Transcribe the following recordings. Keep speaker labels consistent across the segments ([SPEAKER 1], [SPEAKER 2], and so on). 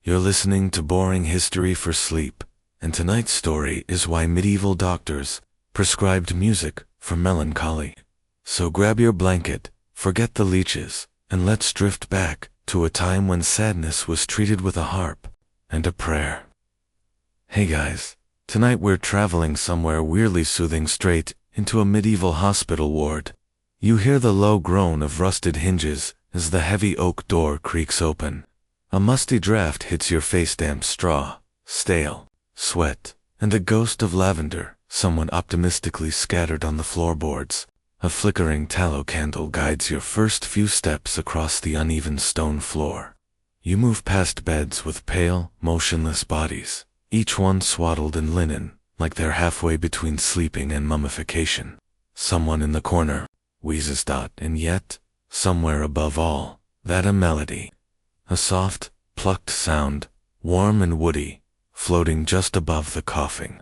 [SPEAKER 1] You're listening to Boring History for Sleep, and tonight's story is why medieval doctors prescribed music for melancholy. So grab your blanket, forget the leeches, and let's drift back to a time when sadness was treated with a harp and a prayer. Hey guys, tonight we're traveling somewhere weirdly soothing straight into a medieval hospital ward. You hear the low groan of rusted hinges as the heavy oak door creaks open. A musty draft hits your face, damp straw, stale, sweat, and a ghost of lavender, someone optimistically scattered on the floorboards. A flickering tallow candle guides your first few steps across the uneven stone floor. You move past beds with pale, motionless bodies, each one swaddled in linen, like they're halfway between sleeping and mummification. Someone in the corner wheezes, and yet, somewhere above all, that a melody. A soft, plucked sound, warm and woody, floating just above the coughing.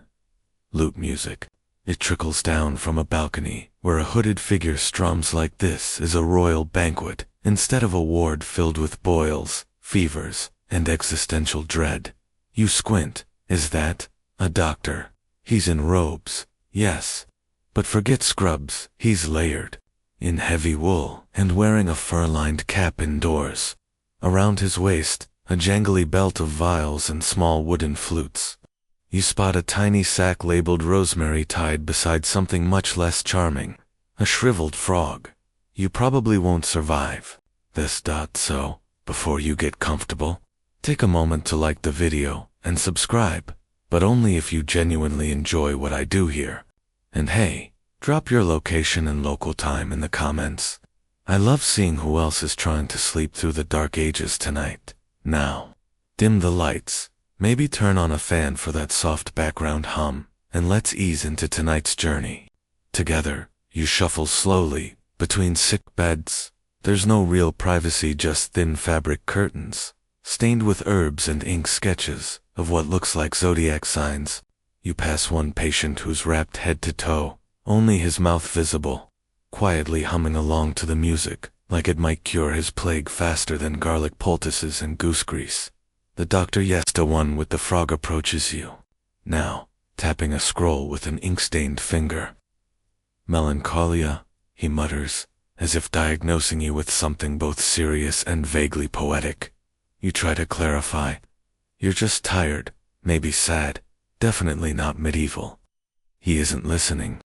[SPEAKER 1] Lute music. It trickles down from a balcony, where a hooded figure strums like this is a royal banquet, instead of a ward filled with boils, fevers, and existential dread. You squint. Is that a doctor? He's in robes, yes. But forget scrubs, he's layered, in heavy wool, and wearing a fur-lined cap indoors. Around his waist, a jangly belt of vials and small wooden flutes. You spot a tiny sack labeled rosemary tied beside something much less charming, a shriveled frog. You probably won't survive this. So, before you get comfortable, take a moment to like the video and subscribe, but only if you genuinely enjoy what I do here. And hey, drop your location and local time in the comments. I love seeing who else is trying to sleep through the dark ages tonight. Now, dim the lights, maybe turn on a fan for that soft background hum, and let's ease into tonight's journey. Together, you shuffle slowly between sick beds. There's no real privacy, just thin fabric curtains, stained with herbs and ink sketches of what looks like zodiac signs. You pass one patient who's wrapped head to toe, only his mouth visible, quietly humming along to the music, like it might cure his plague faster than garlic poultices and goose grease. The doctor, yes, the one with the frog, approaches you, now tapping a scroll with an ink-stained finger. Melancholia, he mutters, as if diagnosing you with something both serious and vaguely poetic. You try to clarify. You're just tired, maybe sad, definitely not medieval. He isn't listening.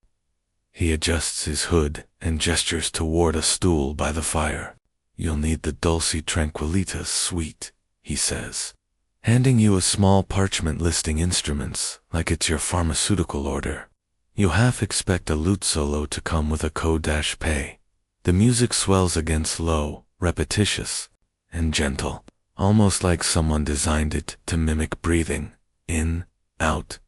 [SPEAKER 1] He adjusts his hood and gestures toward a stool by the fire. You'll need the Dulce Tranquillita's suite, he says, handing you a small parchment listing instruments like it's your pharmaceutical order. You half expect a lute solo to come with a code-pay. The music swells against low, repetitious, and gentle, almost like someone designed it to mimic breathing. In, out,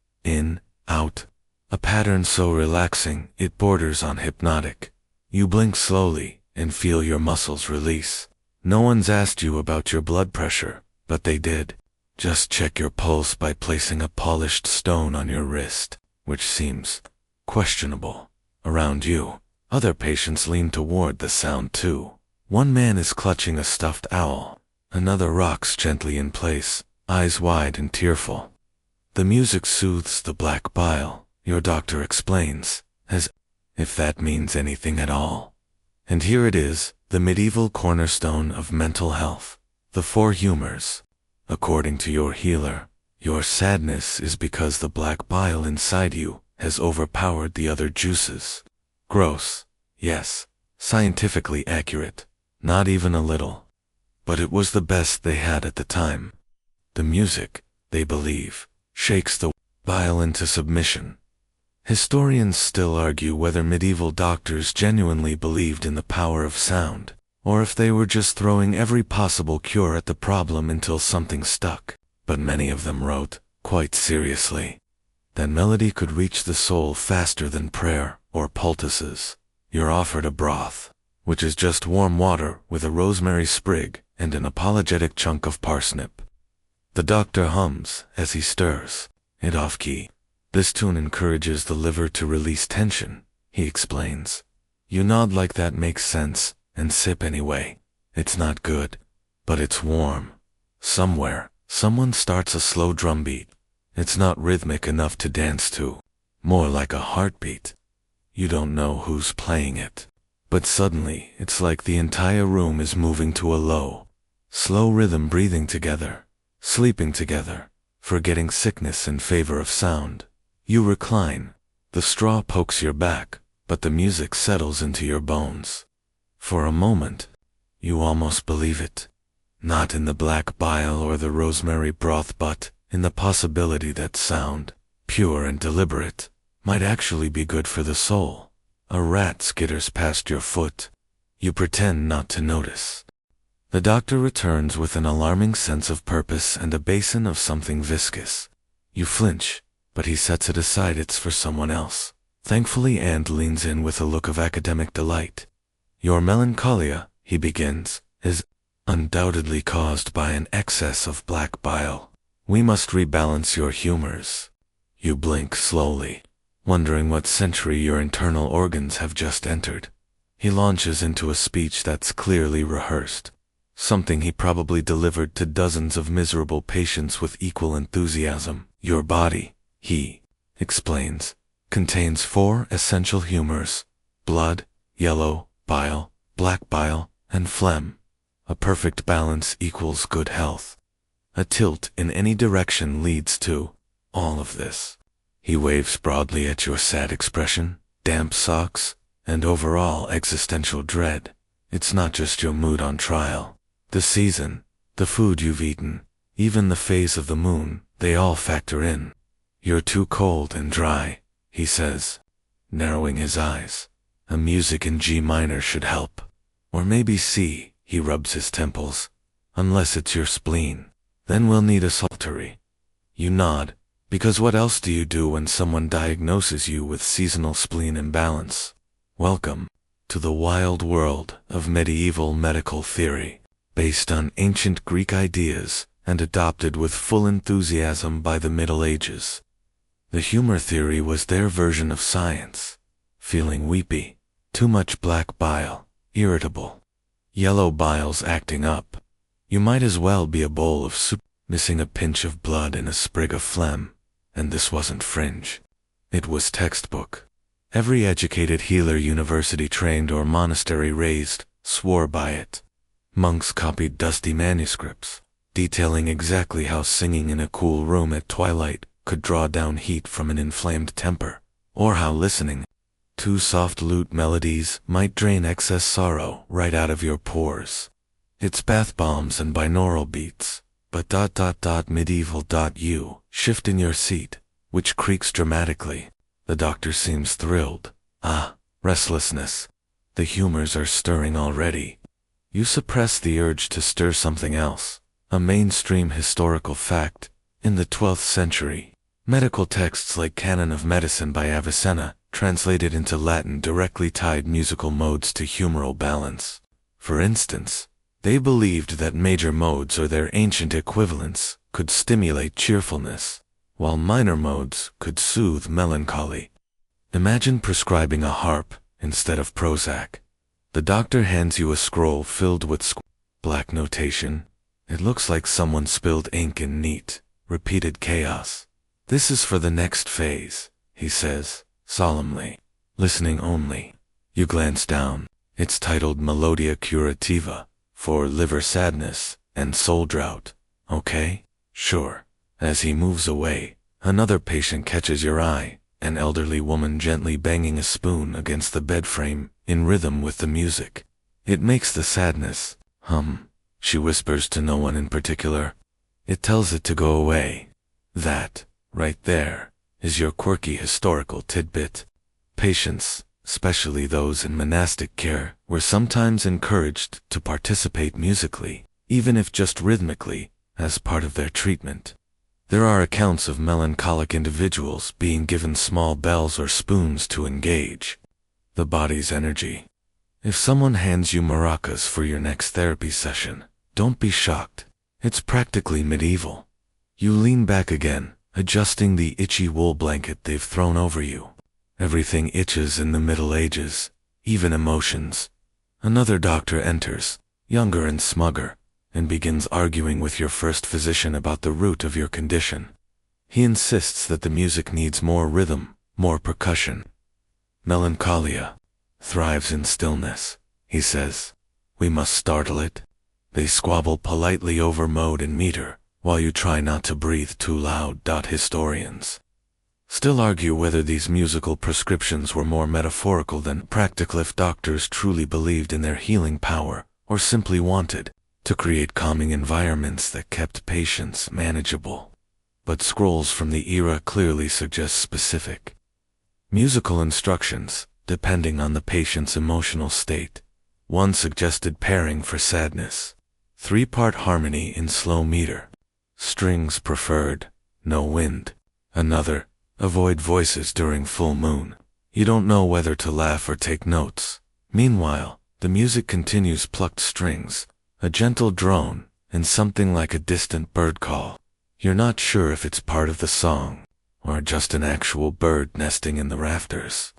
[SPEAKER 1] a pattern so relaxing it borders on hypnotic. You blink slowly and feel your muscles release. No one's asked you about your blood pressure, but they did. Just check your pulse by placing a polished stone on your wrist, which seems questionable. Around you, other patients lean toward the sound too. One man is clutching a stuffed owl. Another rocks gently in place, eyes wide and tearful. The music soothes the black bile, your doctor explains, as if that means anything at all. And here it is, the medieval cornerstone of mental health, the four humors. According to your healer, your sadness is because the black bile inside you has overpowered the other juices. Gross, yes, scientifically accurate, not even a little. But it was the best they had at the time. The music, they believe, shakes the bile into submission. Historians still argue whether medieval doctors genuinely believed in the power of sound, or if they were just throwing every possible cure at the problem until something stuck. But many of them wrote, quite seriously, that melody could reach the soul faster than prayer or poultices. You're offered a broth, which is just warm water with a rosemary sprig and an apologetic chunk of parsnip. The doctor hums as he stirs it off-key. This tune encourages the liver to release tension, he explains. You nod like that makes sense, and sip anyway. It's not good, but it's warm. Somewhere, Someone starts a slow drum beat. It's not rhythmic enough to dance to. More like a heartbeat. You don't know who's playing it. But suddenly, it's like the entire room is moving to a low, slow rhythm, breathing together, sleeping together, forgetting sickness in favor of sound. You recline. The straw pokes your back, but the music settles into your bones. For a moment, you almost believe it. Not in the black bile or the rosemary broth, but in the possibility that sound, pure and deliberate, might actually be good for the soul. A rat skitters past your foot. You pretend not to notice. The doctor returns with an alarming sense of purpose and a basin of something viscous. You flinch, but he sets it aside. It's for someone else. Thankfully, and leans in with a look of academic delight. Your melancholia, he begins, is undoubtedly caused by an excess of black bile. We must rebalance your humors. You blink slowly, wondering what century your internal organs have just entered. He launches into a speech that's clearly rehearsed, something he probably delivered to dozens of miserable patients with equal enthusiasm. Your body, he explains, contains 4 essential humors: blood, yellow, bile, black bile, and phlegm. A perfect balance equals good health. A tilt in any direction leads to all of this. He waves broadly at your sad expression, damp socks, and overall existential dread. It's not just your mood on trial. The season, the food you've eaten, even the phase of the moon, they all factor in. You're too cold and dry, he says, narrowing his eyes. A music in G minor should help. Or maybe C, he rubs his temples. Unless it's your spleen. Then we'll need a psaltery. You nod, because what else do you do when someone diagnoses you with seasonal spleen imbalance? Welcome to the wild world of medieval medical theory, based on ancient Greek ideas and adopted with full enthusiasm by the Middle Ages. The humor theory was their version of science. Feeling weepy, too much black bile, irritable, yellow bile's acting up. You might as well be a bowl of soup, missing a pinch of blood and a sprig of phlegm. And this wasn't fringe. It was textbook. Every educated healer, university-trained or monastery-raised, swore by it. Monks copied dusty manuscripts, detailing exactly how singing in a cool room at twilight could draw down heat from an inflamed temper, or how listening to soft lute melodies might drain excess sorrow right out of your pores. It's bath bombs and binaural beats, but medieval. You shift in your seat, which creaks dramatically. The doctor seems thrilled. Restlessness. The humors are stirring already. You suppress the urge to stir something else. A mainstream historical fact. In the 12th century, medical texts like Canon of Medicine by Avicenna, translated into Latin, directly tied musical modes to humoral balance. For instance, they believed that major modes or their ancient equivalents could stimulate cheerfulness, while minor modes could soothe melancholy. Imagine prescribing a harp instead of Prozac. The doctor hands you a scroll filled with black notation. It looks like someone spilled ink in neat, repeated chaos. This is for the next phase, he says, solemnly. Listening only. You glance down. It's titled Melodia Curativa, for liver sadness and soul drought. Okay? Sure. As he moves away, another patient catches your eye, an elderly woman gently banging a spoon against the bed frame, in rhythm with the music. It makes the sadness hum. She whispers to no one in particular. It tells it to go away. That, right there, is your quirky historical tidbit. Patients, especially those in monastic care, were sometimes encouraged to participate musically, even if just rhythmically, as part of their treatment. There are accounts of melancholic individuals being given small bells or spoons to engage the body's energy. If someone hands you maracas for your next therapy session, don't be shocked. It's practically medieval. You lean back again, adjusting the itchy wool blanket they've thrown over you. Everything itches in the Middle Ages, even emotions. Another doctor enters, younger and smugger, and begins arguing with your first physician about the root of your condition. He insists that the music needs more rhythm, more percussion. Melancholia thrives in stillness, he says. We must startle it. They squabble politely over mode and meter, while you try not to breathe too loud. Historians still argue whether these musical prescriptions were more metaphorical than practical, if doctors truly believed in their healing power, or simply wanted to create calming environments that kept patients manageable. But scrolls from the era clearly suggest specific musical instructions, depending on the patient's emotional state. One suggested pairing for sadness, 3-part harmony in slow meter, strings preferred, no wind. Another, avoid voices during full moon. You don't know whether to laugh or take notes. Meanwhile, the music continues: plucked strings, a gentle drone, and something like a distant bird call. You're not sure if it's part of the song, or just an actual bird nesting in the rafters.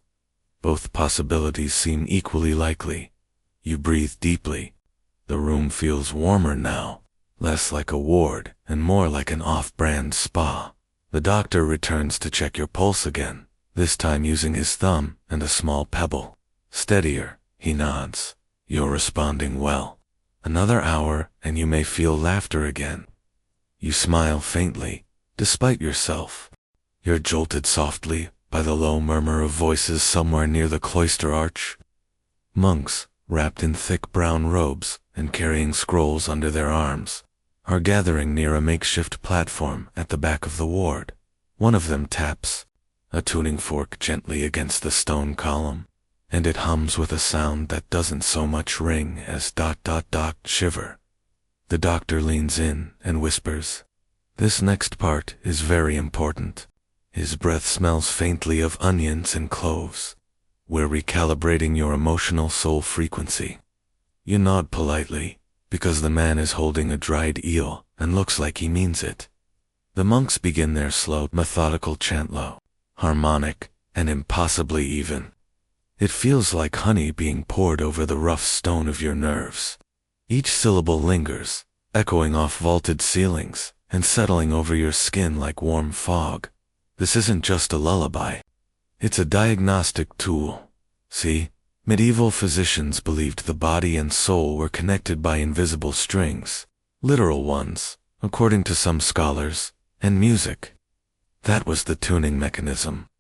[SPEAKER 1] Both possibilities seem equally likely. You breathe deeply. The room feels warmer now, less like a ward, and more like an off-brand spa. The doctor returns to check your pulse again, this time using his thumb and a small pebble. Steadier, he nods. You're responding well. Another hour, and you may feel laughter again. You smile faintly, despite yourself. You're jolted softly by the low murmur of voices somewhere near the cloister arch. Monks, wrapped in thick brown robes and carrying scrolls under their arms, are gathering near a makeshift platform at the back of the ward. One of them taps a tuning fork gently against the stone column, and it hums with a sound that doesn't so much ring as ... shiver. The doctor leans in and whispers, "This next part is very important." His breath smells faintly of onions and cloves. "We're recalibrating your emotional soul frequency." You nod politely, because the man is holding a dried eel and looks like he means it. The monks begin their slow, methodical chant, low, harmonic, and impossibly even. It feels like honey being poured over the rough stone of your nerves. Each syllable lingers, echoing off vaulted ceilings and settling over your skin like warm fog. This isn't just a lullaby. It's a diagnostic tool. See? Medieval physicians believed the body and soul were connected by invisible strings, literal ones, according to some scholars, and music. That was the tuning mechanism.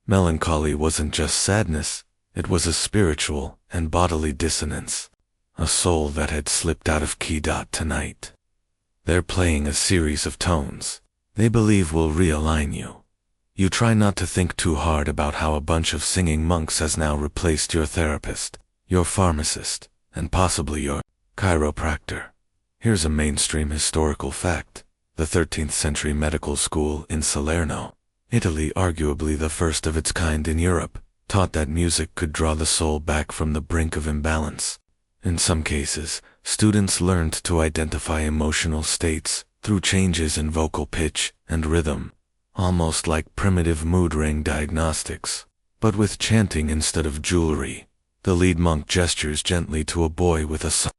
[SPEAKER 1] Melancholy wasn't just sadness, it was a spiritual and bodily dissonance, a soul that had slipped out of key. Tonight, they're playing a series of tones they believe will realign you. You try not to think too hard about how a bunch of singing monks has now replaced your therapist, your pharmacist, and possibly your chiropractor. Here's a mainstream historical fact. The 13th century medical school in Salerno, Italy, arguably the first of its kind in Europe, taught that music could draw the soul back from the brink of imbalance. In some cases, students learned to identify emotional states through changes in vocal pitch and rhythm, almost like primitive mood ring diagnostics. But with chanting instead of jewelry, the lead monk gestures gently to a boy with a son.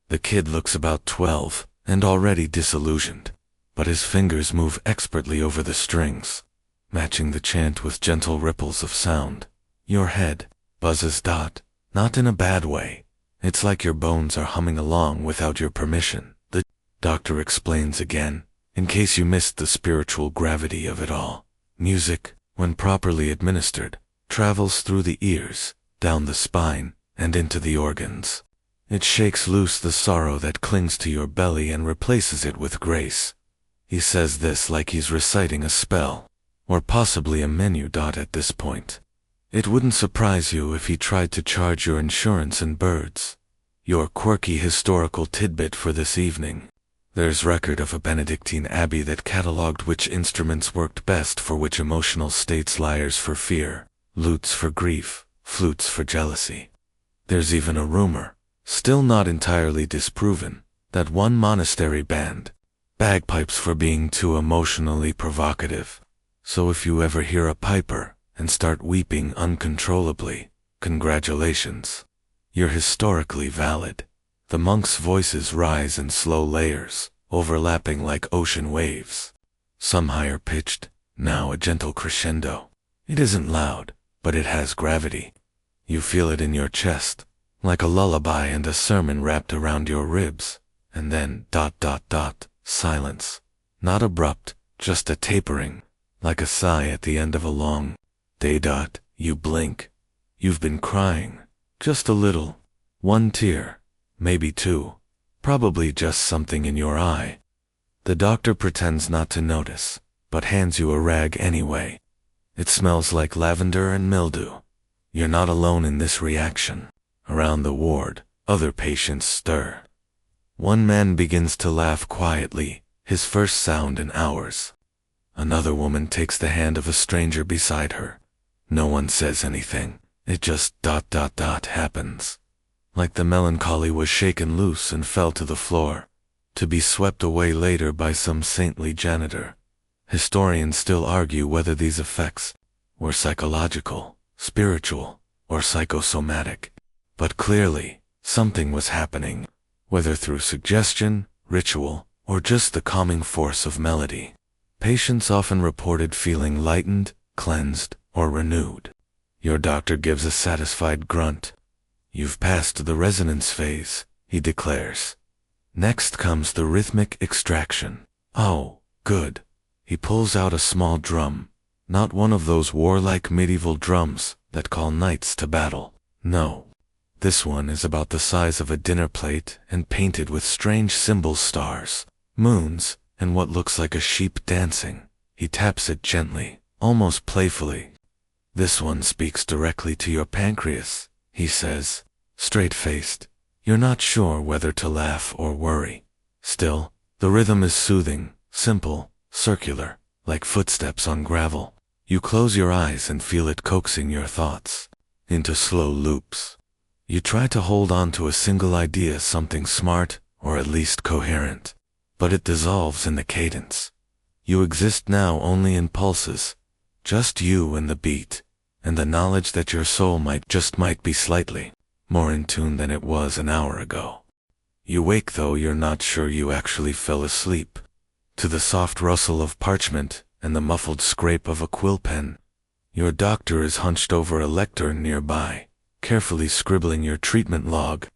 [SPEAKER 1] The kid looks about 12 and already disillusioned, but his fingers move expertly over the strings, matching the chant with gentle ripples of sound. Your head buzzes. Not in a bad way. It's like your bones are humming along without your permission. The doctor explains again, in case you missed the spiritual gravity of it all. Music, when properly administered, travels through the ears, down the spine, and into the organs. It shakes loose the sorrow that clings to your belly and replaces it with grace. He says this like he's reciting a spell, or possibly a menu. At this point, it wouldn't surprise you if he tried to charge your insurance in birds. Your quirky historical tidbit for this evening. There's record of a Benedictine abbey that catalogued which instruments worked best for which emotional states: lyres for fear, lutes for grief, flutes for jealousy. There's even a rumor, still not entirely disproven, that one monastery banned bagpipes for being too emotionally provocative. So if you ever hear a piper and start weeping uncontrollably, congratulations. You're historically valid. The monks' voices rise in slow layers, overlapping like ocean waves. Some higher pitched, now a gentle crescendo. It isn't loud, but it has gravity. You feel it in your chest, like a lullaby and a sermon wrapped around your ribs. And then ... silence. Not abrupt, just a tapering, like a sigh at the end of a long day. You blink. You've been crying. Just a little. One tear. Maybe two. Probably just something in your eye. The doctor pretends not to notice, but hands you a rag anyway. It smells like lavender and mildew. You're not alone in this reaction. Around the ward, other patients stir. One man begins to laugh quietly, his first sound in hours. Another woman takes the hand of a stranger beside her. No one says anything. It just ... happens. Like the melancholy was shaken loose and fell to the floor, to be swept away later by some saintly janitor. Historians still argue whether these effects were psychological, spiritual, or psychosomatic. But clearly, something was happening, whether through suggestion, ritual, or just the calming force of melody. Patients often reported feeling lightened, cleansed, or renewed. Your doctor gives a satisfied grunt. You've passed the resonance phase, he declares. Next comes the rhythmic extraction. Oh, good. He pulls out a small drum, not one of those warlike medieval drums that call knights to battle. No. This one is about the size of a dinner plate and painted with strange symbol stars, moons, and what looks like a sheep dancing. He taps it gently, almost playfully. This one speaks directly to your pancreas, he says, straight-faced. You're not sure whether to laugh or worry. Still, the rhythm is soothing, simple, circular, like footsteps on gravel. You close your eyes and feel it coaxing your thoughts into slow loops. You try to hold on to a single idea, something smart, or at least coherent. But it dissolves in the cadence. You exist now only in pulses, just you and the beat, and the knowledge that your soul might be slightly more in tune than it was an hour ago. You wake, though you're not sure you actually fell asleep, to the soft rustle of parchment and the muffled scrape of a quill pen. Your doctor is hunched over a lectern nearby, carefully scribbling your treatment log.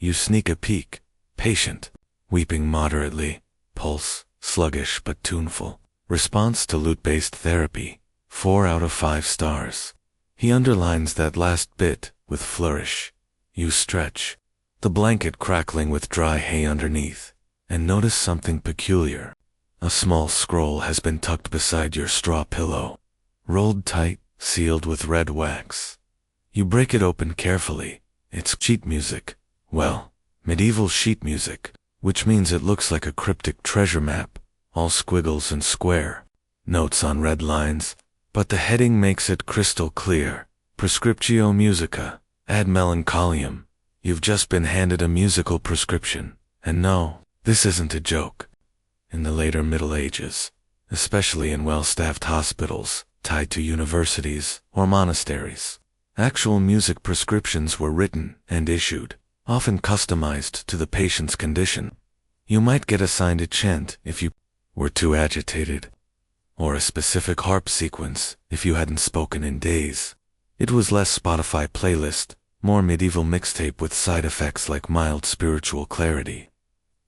[SPEAKER 1] You sneak a peek, patient, weeping moderately, pulse sluggish but tuneful. Response to lute-based therapy, 4 out of 5 stars. He underlines that last bit with flourish. You stretch, the blanket crackling with dry hay underneath, and notice something peculiar. A small scroll has been tucked beside your straw pillow, rolled tight, sealed with red wax. You break it open carefully. It's sheet music. Well, medieval sheet music, which means it looks like a cryptic treasure map, all squiggles and square notes on red lines, but the heading makes it crystal clear. Prescriptio musica, ad melancholiam. You've just been handed a musical prescription. And no, this isn't a joke. In the later Middle Ages, especially in well-staffed hospitals tied to universities or monasteries, actual music prescriptions were written and issued, often customized to the patient's condition. You might get assigned a chant if you were too agitated, or a specific harp sequence if you hadn't spoken in days. It was less Spotify playlist, more medieval mixtape with side effects like mild spiritual clarity.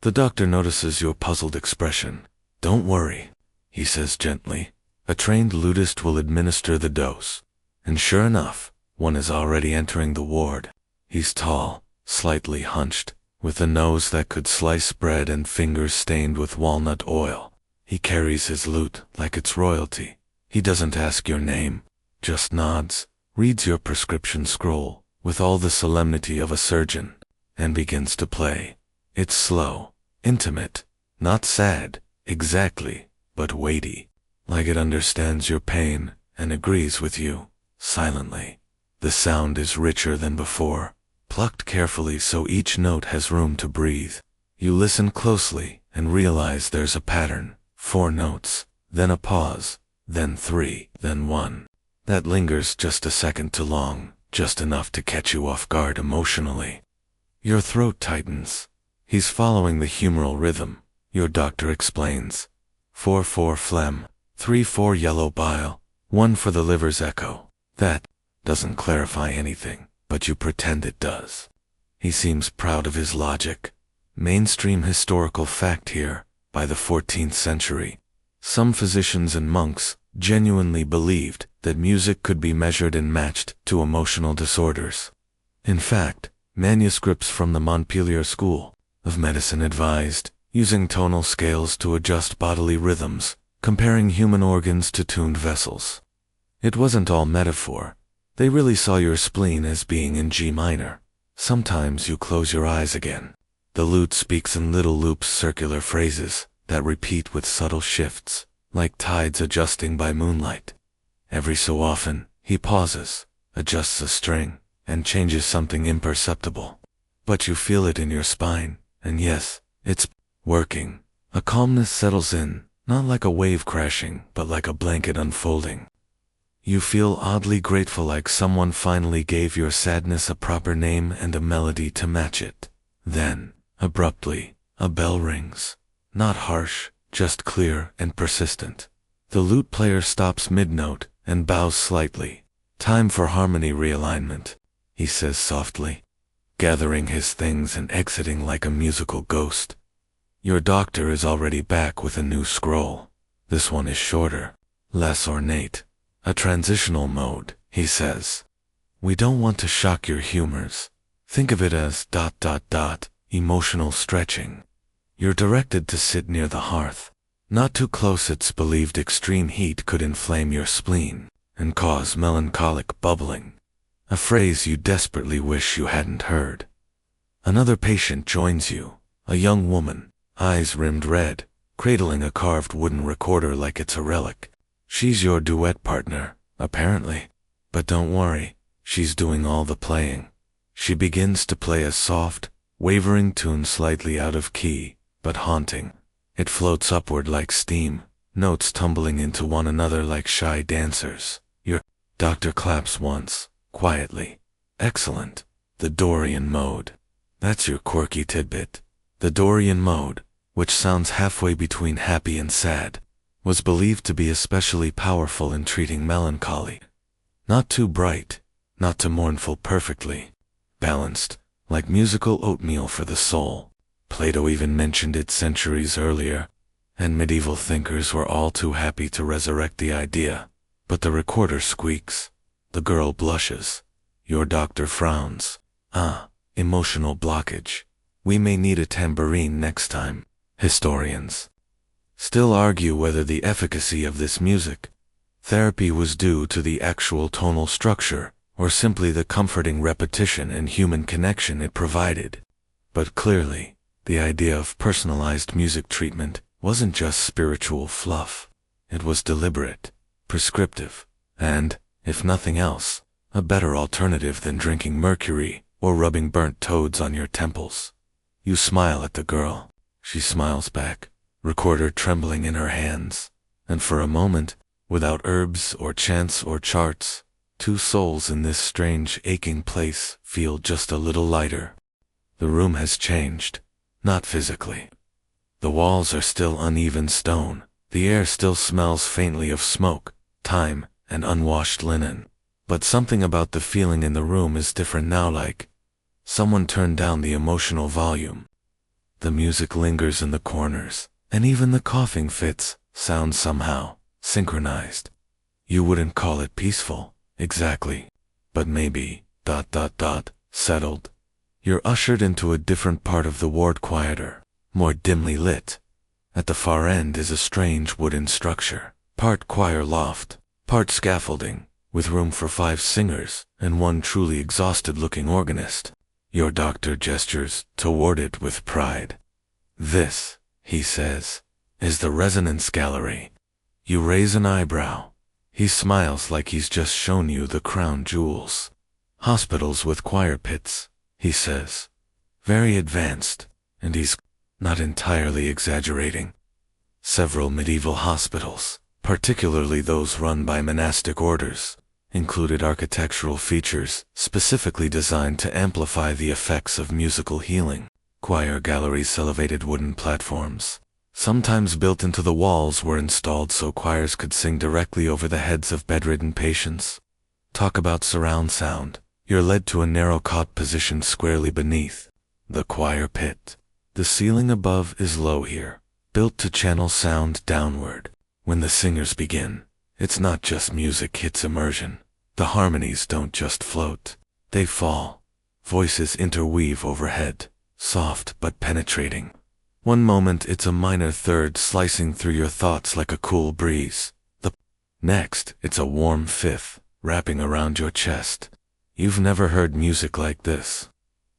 [SPEAKER 1] The doctor notices your puzzled expression. Don't worry, he says gently. A trained lutist will administer the dose. And sure enough, one is already entering the ward. He's tall, slightly hunched, with a nose that could slice bread and fingers stained with walnut oil. He carries his lute like it's royalty. He doesn't ask your name, just nods, reads your prescription scroll with all the solemnity of a surgeon, and begins to play. It's slow, intimate, not sad, exactly, but weighty, like it understands your pain and agrees with you, silently. The sound is richer than before, plucked carefully so each note has room to breathe. You listen closely and realize there's a pattern. 4 notes, then a pause, then 3, then 1. That lingers just a second too long, just enough to catch you off guard emotionally. Your throat tightens. He's following the humeral rhythm, your doctor explains. 4-4 phlegm, 3-4 yellow bile, 1 for the liver's echo. That doesn't clarify anything, but you pretend it does. He seems proud of his logic. Mainstream historical fact here, by the 14th century, some physicians and monks genuinely believed that music could be measured and matched to emotional disorders. In fact, manuscripts from the Montpellier School of Medicine advised using tonal scales to adjust bodily rhythms, comparing human organs to tuned vessels. It wasn't all metaphor. They really saw your spleen as being in G minor. Sometimes you close your eyes again. The lute speaks in little loops, circular phrases that repeat with subtle shifts, like tides adjusting by moonlight. Every so often, he pauses, adjusts a string, and changes something imperceptible. But you feel it in your spine, and yes, it's working. A calmness settles in, not like a wave crashing, but like a blanket unfolding. You feel oddly grateful, like someone finally gave your sadness a proper name and a melody to match it. Then, abruptly, a bell rings. Not harsh, just clear and persistent. The lute player stops mid-note and bows slightly. Time for harmony realignment, he says softly, gathering his things and exiting like a musical ghost. Your doctor is already back with a new scroll. This one is shorter, less ornate. A transitional mode, he says. We don't want to shock your humors. Think of it as ... emotional stretching. You're directed to sit near the hearth. Not too close, it's believed extreme heat could inflame your spleen and cause melancholic bubbling. A phrase you desperately wish you hadn't heard. Another patient joins you, a young woman, eyes rimmed red, cradling a carved wooden recorder like it's a relic. She's your duet partner, apparently. But don't worry, she's doing all the playing. She begins to play a soft, wavering tune slightly out of key, but haunting. It floats upward like steam, notes tumbling into one another like shy dancers. Your doctor claps once, quietly. Excellent. The Dorian mode. That's your quirky tidbit. The Dorian mode, which sounds halfway between happy and sad, was believed to be especially powerful in treating melancholy. Not too bright, not too mournful, perfectly balanced, like musical oatmeal for the soul. Plato even mentioned it centuries earlier, and medieval thinkers were all too happy to resurrect the idea. But the recorder squeaks. The girl blushes. Your doctor frowns. Emotional blockage. We may need a tambourine next time. Historians still argue whether the efficacy of this music therapy was due to the actual tonal structure or simply the comforting repetition and human connection it provided. But clearly, the idea of personalized music treatment wasn't just spiritual fluff. It was deliberate, prescriptive, and, if nothing else, a better alternative than drinking mercury or rubbing burnt toads on your temples. You smile at the girl. She smiles back, recorder trembling in her hands, and for a moment, without herbs or chants or charts, two souls in this strange, aching place feel just a little lighter. The room has changed, not physically. The walls are still uneven stone, the air still smells faintly of smoke, time, and unwashed linen. But something about the feeling in the room is different now, like someone turned down the emotional volume. The music lingers in the corners, and even the coughing fits sound somehow synchronized. You wouldn't call it peaceful, exactly, but maybe, settled. You're ushered into a different part of the ward, quieter, more dimly lit. At the far end is a strange wooden structure, part choir loft, part scaffolding, with room for 5 singers and one truly exhausted-looking organist. Your doctor gestures toward it with pride. This, he says, is the resonance gallery. You raise an eyebrow. He smiles like he's just shown you the crown jewels. Hospitals with choir pits, he says. Very advanced, and he's not entirely exaggerating. Several medieval hospitals, particularly those run by monastic orders, included architectural features specifically designed to amplify the effects of musical healing. Choir galleries, elevated wooden platforms, sometimes built into the walls, were installed so choirs could sing directly over the heads of bedridden patients. Talk about surround sound. You're led to a narrow cot positioned squarely beneath the choir pit. The ceiling above is low here, built to channel sound downward. When the singers begin, it's not just music, it's immersion. The harmonies don't just float, they fall. Voices interweave overhead, soft but penetrating. One moment it's a minor third slicing through your thoughts like a cool breeze. The next, it's a warm fifth, wrapping around your chest. You've never heard music like this.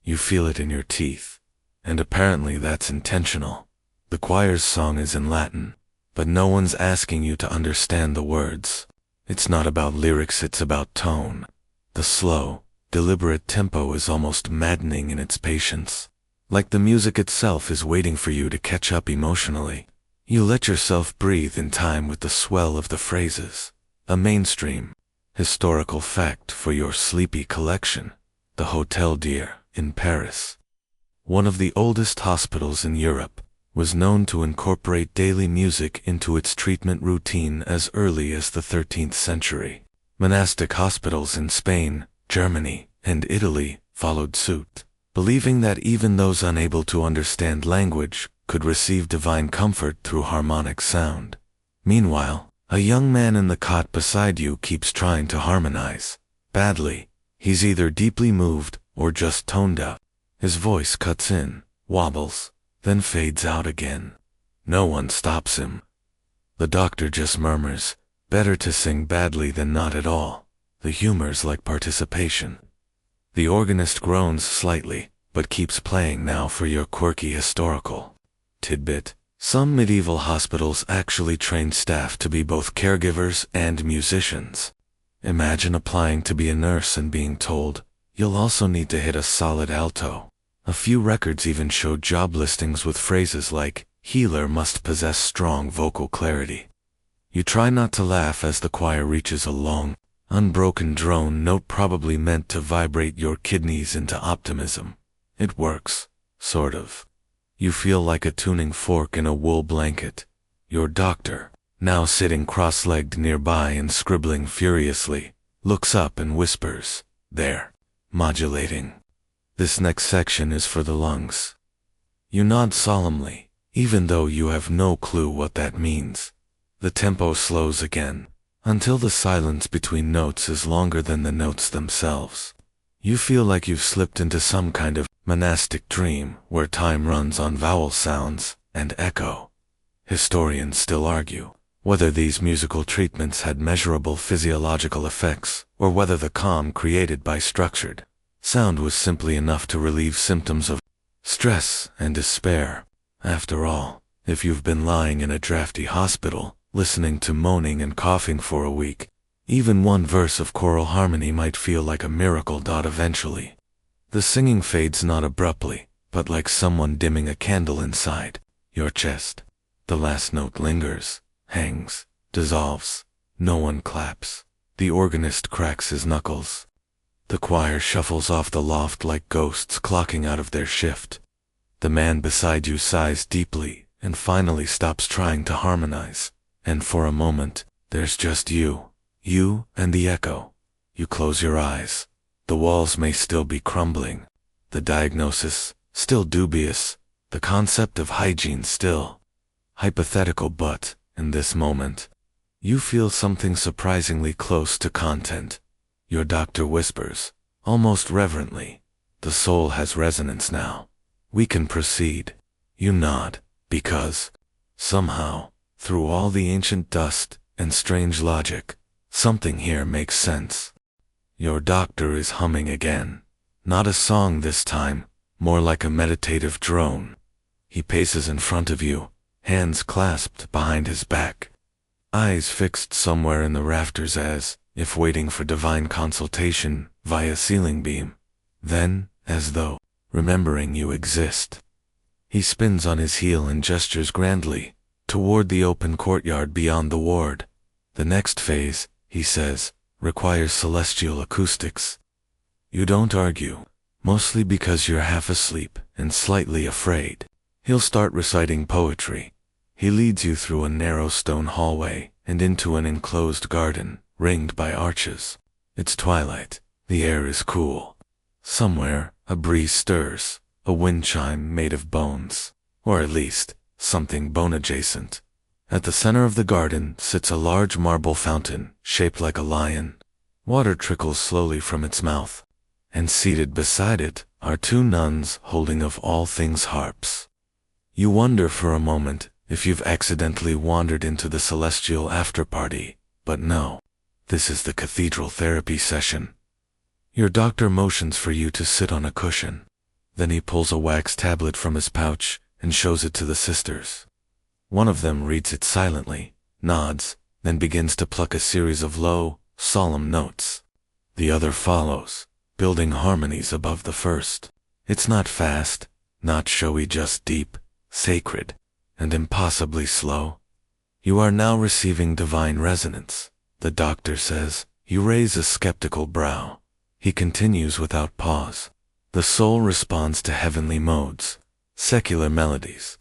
[SPEAKER 1] You feel it in your teeth. And apparently that's intentional. The choir's song is in Latin, but no one's asking you to understand the words. It's not about lyrics, it's about tone. The slow, deliberate tempo is almost maddening in its patience. Like the music itself is waiting for you to catch up emotionally. You let yourself breathe in time with the swell of the phrases. A mainstream, historical fact for your sleepy collection. The Hôtel Dieu in Paris, one of the oldest hospitals in Europe, was known to incorporate daily music into its treatment routine as early as the 13th century. Monastic hospitals in Spain, Germany, and Italy followed suit, believing that even those unable to understand language could receive divine comfort through harmonic sound. Meanwhile, a young man in the cot beside you keeps trying to harmonize. Badly. He's either deeply moved or just toned out. His voice cuts in, wobbles, then fades out again. No one stops him. The doctor just murmurs, better to sing badly than not at all. The humor's like participation. The organist groans slightly, but keeps playing now for your quirky historical tidbit. Some medieval hospitals actually trained staff to be both caregivers and musicians. Imagine applying to be a nurse and being told, you'll also need to hit a solid alto. A few records even showed job listings with phrases like, healer must possess strong vocal clarity. You try not to laugh as the choir reaches a long, unbroken drone note probably meant to vibrate your kidneys into optimism. It works, sort of. You feel like a tuning fork in a wool blanket. Your doctor, now sitting cross-legged nearby and scribbling furiously, looks up and whispers, there, modulating. This next section is for the lungs. You nod solemnly, even though you have no clue what that means. The tempo slows again, until the silence between notes is longer than the notes themselves. You feel like you've slipped into some kind of monastic dream where time runs on vowel sounds and echo. Historians still argue whether these musical treatments had measurable physiological effects, or whether the calm created by structured sound was simply enough to relieve symptoms of stress and despair. After all, if you've been lying in a drafty hospital, listening to moaning and coughing for a week, even one verse of choral harmony might feel like a miracle. Eventually, the singing fades not abruptly, but like someone dimming a candle inside your chest. The last note lingers, hangs, dissolves. No one claps. The organist cracks his knuckles. The choir shuffles off the loft like ghosts clocking out of their shift. The man beside you sighs deeply and finally stops trying to harmonize. And for a moment, there's just you and the echo. You close your eyes. The walls may still be crumbling. The diagnosis, still dubious. The concept of hygiene still hypothetical, but, in this moment, you feel something surprisingly close to content. Your doctor whispers, almost reverently, the soul has resonance now. We can proceed. You nod, because, somehow, through all the ancient dust and strange logic, something here makes sense. Your doctor is humming again. Not a song this time, more like a meditative drone. He paces in front of you, hands clasped behind his back, eyes fixed somewhere in the rafters as if waiting for divine consultation via ceiling beam. Then, as though remembering you exist, he spins on his heel and gestures grandly toward the open courtyard beyond the ward. The next phase, he says, requires celestial acoustics. You don't argue, mostly because you're half asleep and slightly afraid. He'll start reciting poetry. He leads you through a narrow stone hallway and into an enclosed garden, ringed by arches. It's twilight. The air is cool. Somewhere, a breeze stirs, a wind chime made of bones, or at least, something bone-adjacent. At the center of the garden sits a large marble fountain, shaped like a lion. Water trickles slowly from its mouth, and seated beside it are two nuns holding of all things harps. You wonder for a moment if you've accidentally wandered into the celestial after-party, but no. This is the cathedral therapy session. Your doctor motions for you to sit on a cushion. Then he pulls a wax tablet from his pouch and shows it to the sisters. One of them reads it silently, nods, then begins to pluck a series of low, solemn notes. The other follows, building harmonies above the first. It's not fast, not showy, just deep, sacred, and impossibly slow. You are now receiving divine resonance, the doctor says. You raise a skeptical brow. He continues without pause. The soul responds to heavenly modes, secular melodies.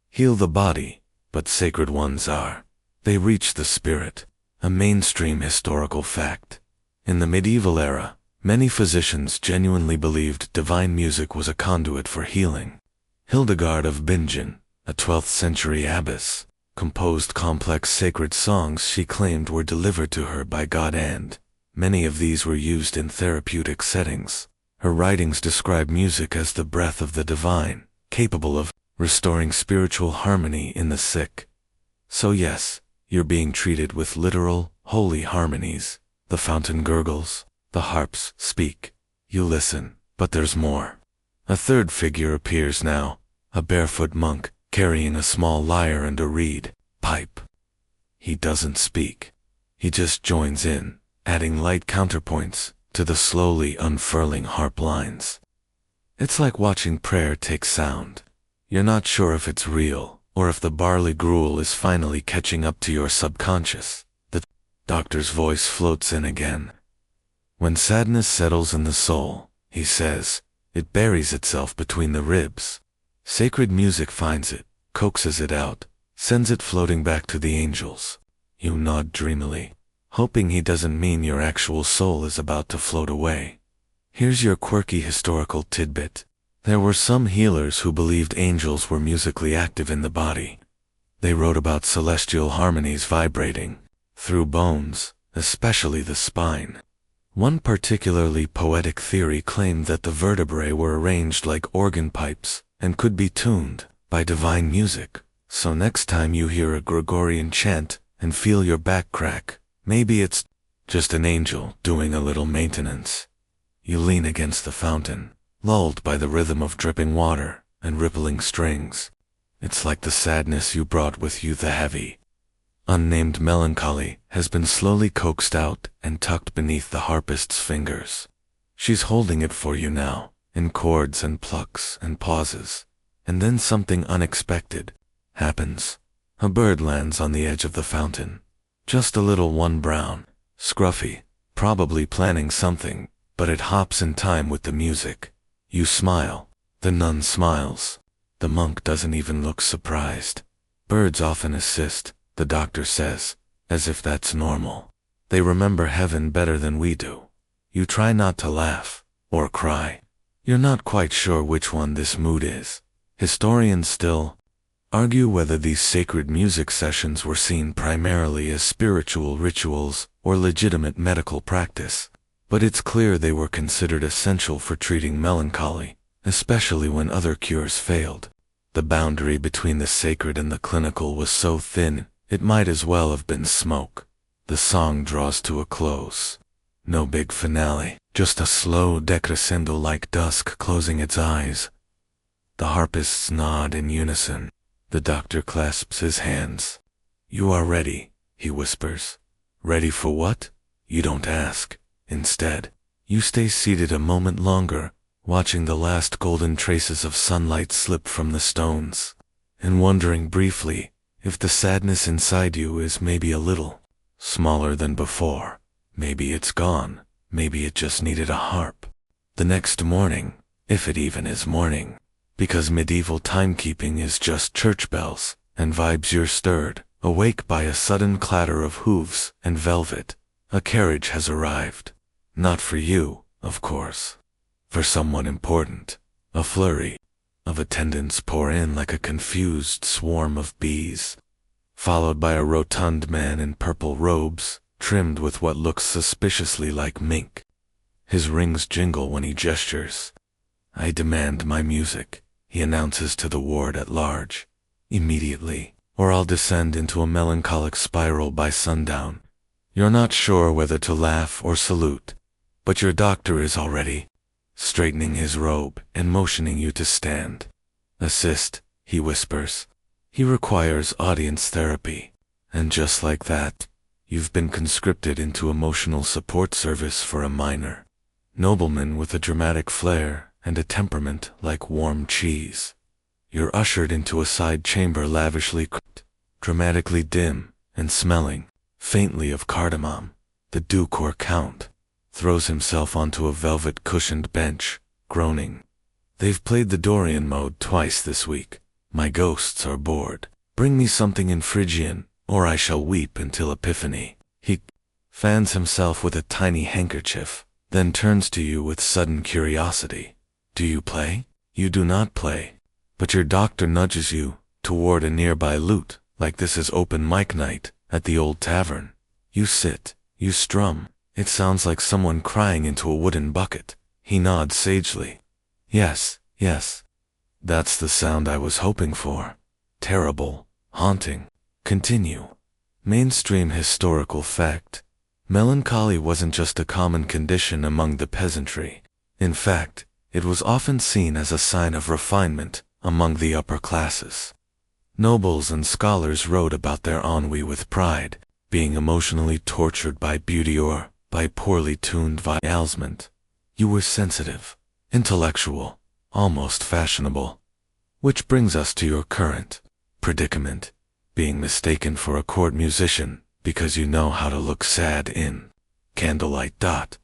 [SPEAKER 1] Heal the body, but sacred ones are. They reach the spirit, a mainstream historical fact. In the medieval era, many physicians genuinely believed divine music was a conduit for healing. Hildegard of Bingen, a 12th century abbess, composed complex sacred songs she claimed were delivered to her by God, and many of these were used in therapeutic settings. Her writings describe music as the breath of the divine, capable of restoring spiritual harmony in the sick. So yes, you're being treated with literal, holy harmonies. The fountain gurgles, the harps speak. You listen, but there's more. A third figure appears now, a barefoot monk, carrying a small lyre and a reed pipe. He doesn't speak. He just joins in, adding light counterpoints to the slowly unfurling harp lines. It's like watching prayer take sound. You're not sure if it's real, or if the barley gruel is finally catching up to your subconscious. The doctor's voice floats in again. When sadness settles in the soul, he says, it buries itself between the ribs. Sacred music finds it, coaxes it out, sends it floating back to the angels. You nod dreamily, hoping he doesn't mean your actual soul is about to float away. Here's your quirky historical tidbit. There were some healers who believed angels were musically active in the body. They wrote about celestial harmonies vibrating through bones, especially the spine. One particularly poetic theory claimed that the vertebrae were arranged like organ pipes and could be tuned by divine music. So next time you hear a Gregorian chant and feel your back crack, maybe it's just an angel doing a little maintenance. You lean against the fountain, lulled by the rhythm of dripping water and rippling strings. It's like the sadness you brought with you, the heavy, unnamed melancholy, has been slowly coaxed out and tucked beneath the harpist's fingers. She's holding it for you now, in chords and plucks and pauses. And then something unexpected happens. A bird lands on the edge of the fountain. Just a little one, brown, scruffy, probably planning something, but it hops in time with the music. You smile. The nun smiles. The monk doesn't even look surprised. Birds often assist, the doctor says, as if that's normal. They remember heaven better than we do. You try not to laugh, or cry. You're not quite sure which one this mood is. Historians still argue whether these sacred music sessions were seen primarily as spiritual rituals or legitimate medical practice, but it's clear they were considered essential for treating melancholy, especially when other cures failed. The boundary between the sacred and the clinical was so thin, it might as well have been smoke. The song draws to a close. No big finale, just a slow decrescendo like dusk closing its eyes. The harpists nod in unison. The doctor clasps his hands. You are ready, he whispers. Ready for what? You don't ask. Instead, you stay seated a moment longer, watching the last golden traces of sunlight slip from the stones, and wondering briefly if the sadness inside you is maybe a little smaller than before. Maybe it's gone. Maybe it just needed a harp. The next morning, if it even is morning, because medieval timekeeping is just church bells, and vibes you're stirred, awake by a sudden clatter of hooves and velvet. A carriage has arrived. Not for you, of course. For someone important. A flurry of attendants pour in like a confused swarm of bees, followed by a rotund man in purple robes, trimmed with what looks suspiciously like mink. His rings jingle when he gestures. I demand my music, he announces to the ward at large. Immediately, or I'll descend into a melancholic spiral by sundown. You're not sure whether to laugh or salute, but your doctor is already straightening his robe and motioning you to stand. Assist, he whispers. He requires audience therapy, and just like that, you've been conscripted into emotional support service for a minor nobleman with a dramatic flair and a temperament like warm cheese. You're ushered into a side chamber lavishly cooked, dramatically dim, and smelling faintly of cardamom. The Duke or Count throws himself onto a velvet-cushioned bench, groaning. They've played the Dorian mode twice this week. My ghosts are bored. Bring me something in Phrygian, or I shall weep until Epiphany. He fans himself with a tiny handkerchief, then turns to you with sudden curiosity. Do you play? You do not play. But your doctor nudges you toward a nearby lute, like this is open mic night at the old tavern. You sit, you strum. It sounds like someone crying into a wooden bucket. He nods sagely. Yes, yes. That's the sound I was hoping for. Terrible, haunting. Continue. Mainstream historical fact. Melancholy wasn't just a common condition among the peasantry. In fact, it was often seen as a sign of refinement among the upper classes. Nobles and scholars wrote about their ennui with pride, being emotionally tortured by beauty or by poorly tuned violsment. You were sensitive, intellectual, almost fashionable. Which brings us to your current predicament, being mistaken for a court musician because you know how to look sad in candlelight.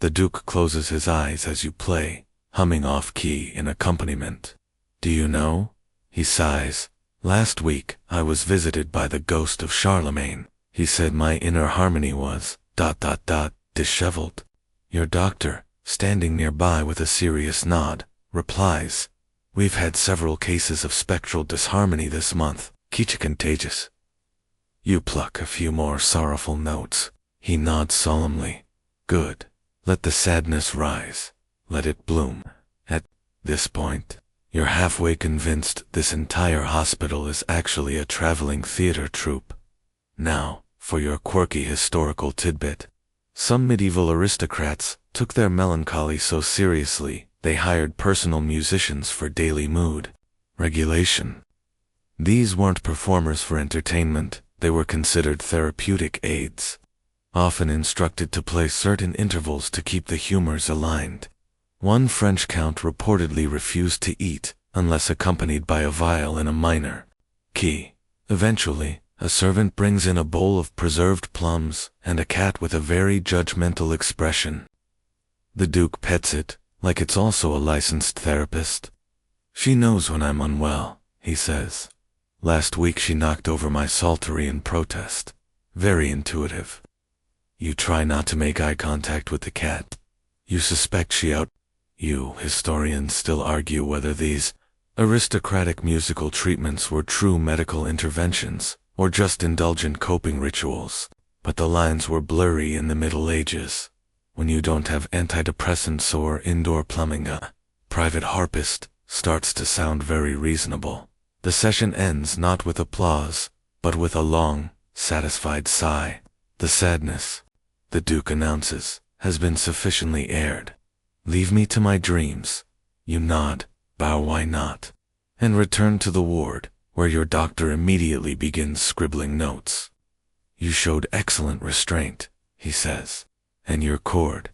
[SPEAKER 1] The Duke closes his eyes as you play, humming off-key in accompaniment. Do you know? He sighs. Last week, I was visited by the ghost of Charlemagne. He said my inner harmony was disheveled. Your doctor, standing nearby with a serious nod, replies, We've had several cases of spectral disharmony this month. Contagious. You pluck a few more sorrowful notes. He nods solemnly. Good. Let the sadness rise. Let it bloom. At this point, you're halfway convinced this entire hospital is actually a traveling theater troupe. Now, for your quirky historical tidbit. Some medieval aristocrats took their melancholy so seriously, they hired personal musicians for daily mood regulation. These weren't performers for entertainment, they were considered therapeutic aids, often instructed to play certain intervals to keep the humors aligned. One French count reportedly refused to eat unless accompanied by a viol in a minor key. Eventually, a servant brings in a bowl of preserved plums and a cat with a very judgmental expression. The Duke pets it, like it's also a licensed therapist. She knows when I'm unwell, he says. Last week she knocked over my psaltery in protest. Very intuitive. You try not to make eye contact with the cat. You suspect she out. You historians still argue whether these aristocratic musical treatments were true medical interventions or just indulgent coping rituals, but the lines were blurry in the Middle Ages. When you don't have antidepressants or indoor plumbing, a private harpist starts to sound very reasonable. The session ends not with applause, but with a long, satisfied sigh. The sadness, the Duke announces, has been sufficiently aired. Leave me to my dreams. You nod, bow why not, and return to the ward, where your doctor immediately begins scribbling notes. You showed excellent restraint, he says, and your chord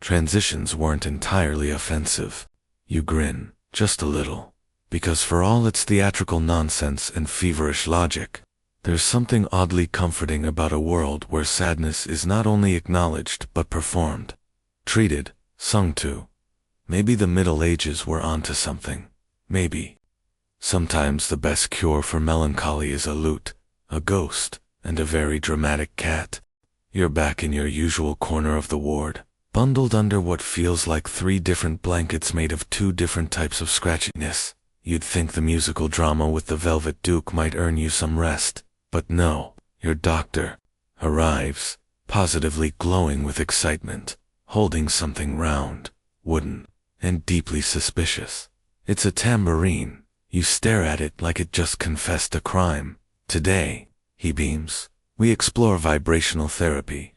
[SPEAKER 1] transitions weren't entirely offensive. You grin, just a little, because for all its theatrical nonsense and feverish logic, There's something oddly comforting about a world where sadness is not only acknowledged but performed, treated, sung to. Maybe the Middle Ages were onto something. Maybe. Sometimes the best cure for melancholy is a lute, a ghost, and a very dramatic cat. You're back in your usual corner of the ward, bundled under what feels like 3 different blankets made of 2 different types of scratchiness. You'd think the musical drama with the Velvet Duke might earn you some rest, but no, your doctor arrives, positively glowing with excitement, holding something round, wooden, and deeply suspicious. It's a tambourine. You stare at it like it just confessed a crime. Today, he beams, we explore vibrational therapy.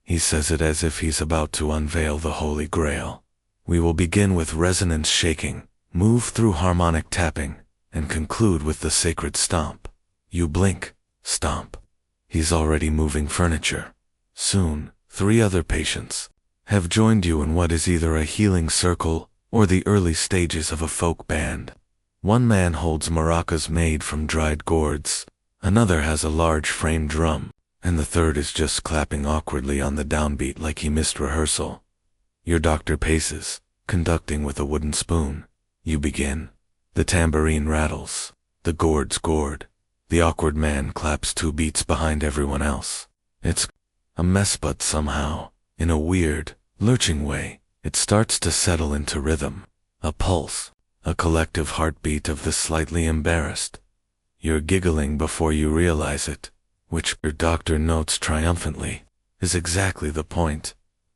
[SPEAKER 1] He says it as if he's about to unveil the Holy Grail. We will begin with resonance shaking, move through harmonic tapping, and conclude with the sacred stomp. You blink, stomp. He's already moving furniture. Soon, 3 other patients have joined you in what is either a healing circle or the early stages of a folk band. One man holds maracas made from dried gourds, another has a large frame drum, and the third is just clapping awkwardly on the downbeat like he missed rehearsal. Your doctor paces, conducting with a wooden spoon. You begin. The tambourine rattles, the gourds gourd. The awkward man claps 2 beats behind everyone else. It's a mess, but somehow, in a weird, lurching way, it starts to settle into rhythm. A pulse, a collective heartbeat of the slightly embarrassed. You're giggling before you realize it, which your doctor notes triumphantly, is exactly the point.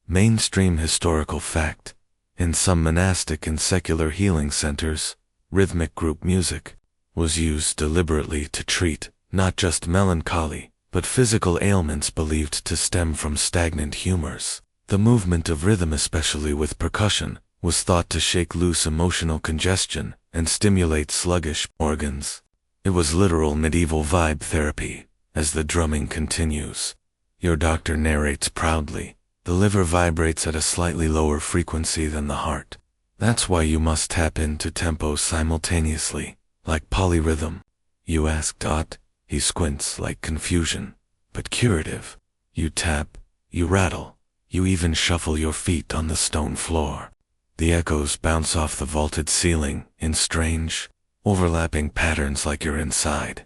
[SPEAKER 1] Mainstream historical fact. In some monastic and secular healing centers, rhythmic group music was used deliberately to treat not just melancholy, but physical ailments believed to stem from stagnant humors. The movement of rhythm, especially with percussion, was thought to shake loose emotional congestion and stimulate sluggish organs. It was literal medieval vibe therapy. As the drumming continues, your doctor narrates proudly, the liver vibrates at a slightly lower frequency than the heart. That's why you must tap into tempos simultaneously, like polyrhythm. You ask Dot, he squints like confusion, but curative. You tap, you rattle, you even shuffle your feet on the stone floor. The echoes bounce off the vaulted ceiling in strange, overlapping patterns like you're inside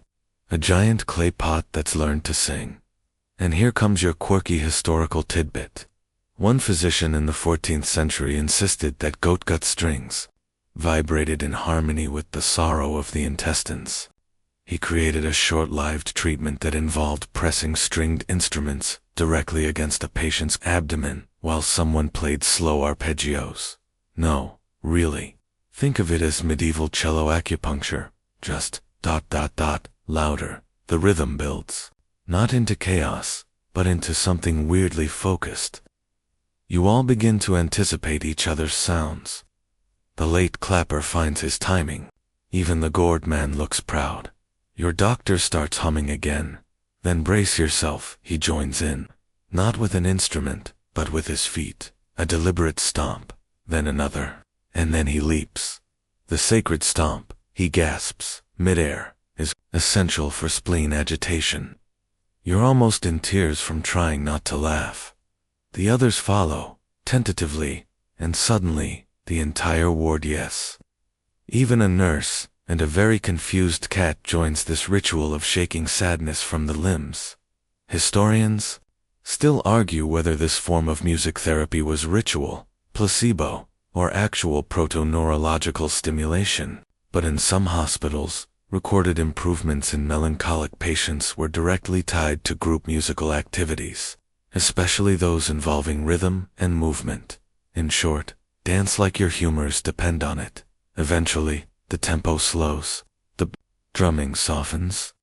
[SPEAKER 1] a giant clay pot that's learned to sing. And here comes your quirky historical tidbit. One physician in the 14th century insisted that goat gut strings vibrated in harmony with the sorrow of the intestines. He created a short-lived treatment that involved pressing stringed instruments directly against a patient's abdomen while someone played slow arpeggios. No, really. Think of it as medieval cello acupuncture, just ... louder. The rhythm builds, not into chaos, but into something weirdly focused. You all begin to anticipate each other's sounds. The late clapper finds his timing. Even the gourd man looks proud. Your doctor starts humming again. Then brace yourself, he joins in. Not with an instrument, but with his feet. A deliberate stomp, then another, and then he leaps. The sacred stomp, he gasps, midair, is essential for spleen agitation. You're almost in tears from trying not to laugh. The others follow, tentatively, and suddenly, the entire ward yes. Even a nurse and a very confused cat joins this ritual of shaking sadness from the limbs. Historians still argue whether this form of music therapy was ritual, placebo, or actual proto-neurological stimulation, but in some hospitals, recorded improvements in melancholic patients were directly tied to group musical activities, especially those involving rhythm and movement. In short, dance like your humors depend on it. Eventually, the tempo slows, the drumming softens.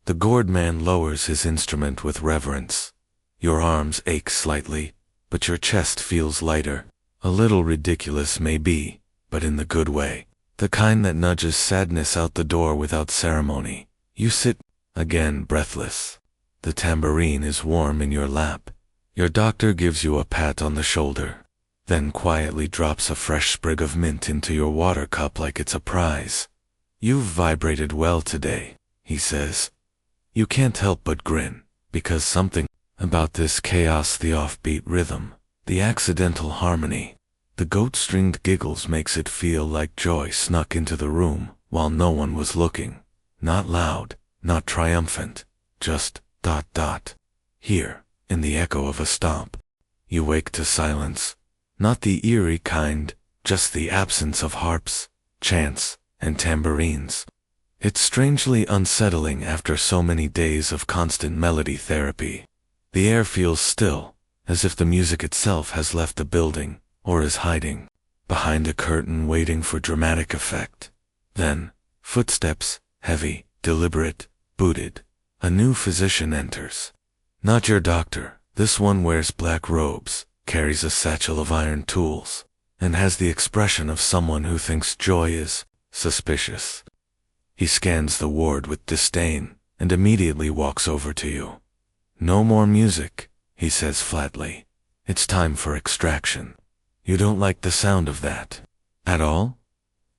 [SPEAKER 1] The gourd man lowers his instrument with reverence. Your arms ache slightly, but your chest feels lighter. A little ridiculous maybe, but in the good way. The kind that nudges sadness out the door without ceremony. You sit, again breathless. The tambourine is warm in your lap. Your doctor gives you a pat on the shoulder, then quietly drops a fresh sprig of mint into your water cup like it's a prize. You've vibrated well today, he says. You can't help but grin, because something about this chaos, the offbeat rhythm, the accidental harmony, the goat-stringed giggles makes it feel like joy snuck into the room while no one was looking. Not loud, not triumphant, just ... Here, in the echo of a stomp, you wake to silence. Not the eerie kind, just the absence of harps, chants, and tambourines. It's strangely unsettling after so many days of constant melody therapy. The air feels still, as if the music itself has left the building, or is hiding behind a curtain waiting for dramatic effect. Then, footsteps, heavy, deliberate, booted. A new physician enters. Not your doctor. This one wears black robes, carries a satchel of iron tools, and has the expression of someone who thinks joy is suspicious. He scans the ward with disdain and immediately walks over to you. No more music, he says flatly. It's time for extraction. You don't like the sound of that at all?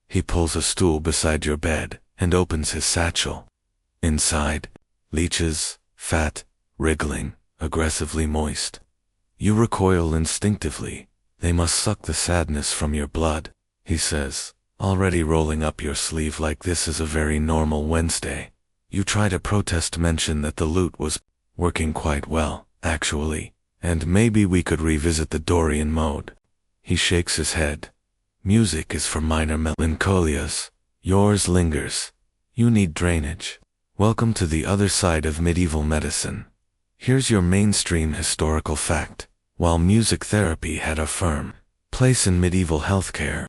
[SPEAKER 1] He pulls a stool beside your bed and opens his satchel. Inside, leeches, fat, wriggling, aggressively moist. You recoil instinctively. They must suck the sadness from your blood, he says, already rolling up your sleeve like this is a very normal Wednesday. You try to protest, mention that the lute was working quite well, actually, and maybe we could revisit the Dorian mode. He shakes his head. Music is for minor melancholias. Yours lingers. You need drainage. Welcome to the other side of medieval medicine. Here's your mainstream historical fact. While music therapy had a firm place in medieval healthcare,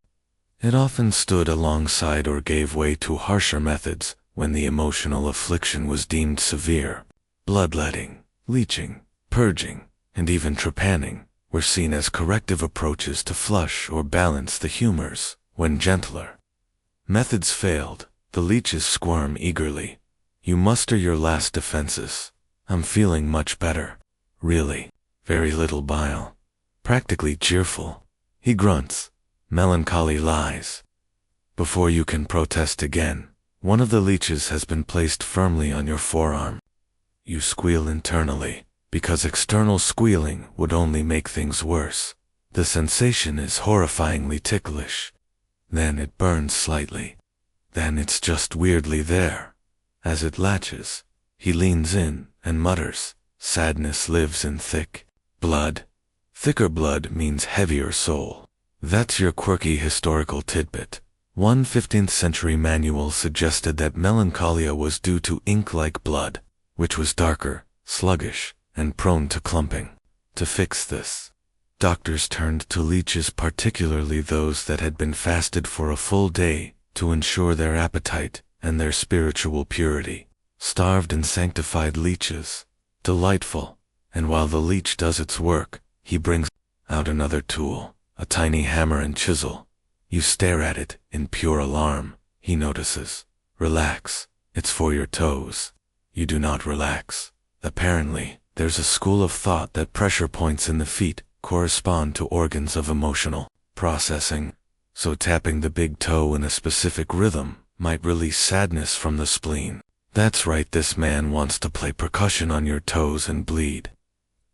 [SPEAKER 1] it often stood alongside or gave way to harsher methods when the emotional affliction was deemed severe. Bloodletting, leeching, purging, and even trepanning were seen as corrective approaches to flush or balance the humors when gentler methods failed. The leeches squirm eagerly. You muster your last defenses. I'm feeling much better. Really. Very little bile. Practically cheerful. He grunts. Melancholy lies. Before you can protest again, one of the leeches has been placed firmly on your forearm. You squeal internally, because external squealing would only make things worse. The sensation is horrifyingly ticklish. Then it burns slightly. Then it's just weirdly there. As it latches, he leans in and mutters, sadness lives in thick blood. Thicker blood means heavier soul. That's your quirky historical tidbit. One 15th century manual suggested that melancholia was due to ink-like blood, which was darker, sluggish, and prone to clumping. To fix this, doctors turned to leeches, particularly those that had been fasted for a full day, to ensure their appetite and their spiritual purity. Starved and sanctified leeches. Delightful. And while the leech does its work, he brings out another tool, a tiny hammer and chisel. You stare at it in pure alarm. He notices. Relax. It's for your toes. You do not relax. Apparently, there's a school of thought that pressure points in the feet correspond to organs of emotional processing. So tapping the big toe in a specific rhythm might release sadness from the spleen. That's right, this man wants to play percussion on your toes and bleed.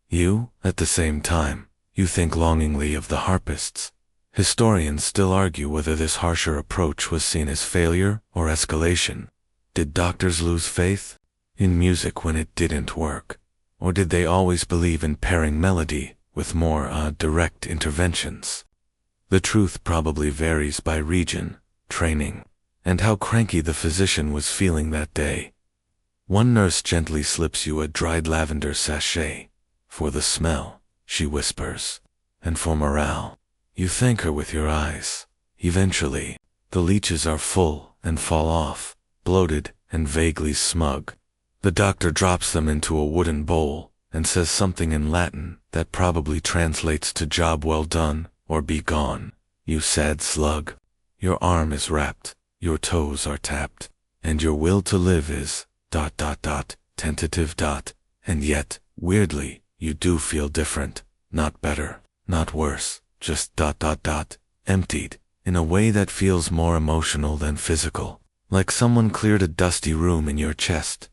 [SPEAKER 1] You, at the same time, you think longingly of the harpists. Historians still argue whether this harsher approach was seen as failure or escalation. Did doctors lose faith in music when it didn't work? Or did they always believe in pairing melody with more direct interventions? The truth probably varies by region, training, and how cranky the physician was feeling that day. One nurse gently slips you a dried lavender sachet. For the smell, she whispers, and for morale, you thank her with your eyes. Eventually, the leeches are full and fall off, bloated and vaguely smug. The doctor drops them into a wooden bowl and says something in Latin that probably translates to job well done or be gone. You sad slug. Your arm is wrapped. Your toes are tapped, and your will to live is ... tentative ... and yet, weirdly, you do feel different, not better, not worse, just ... emptied, in a way that feels more emotional than physical, like someone cleared a dusty room in your chest.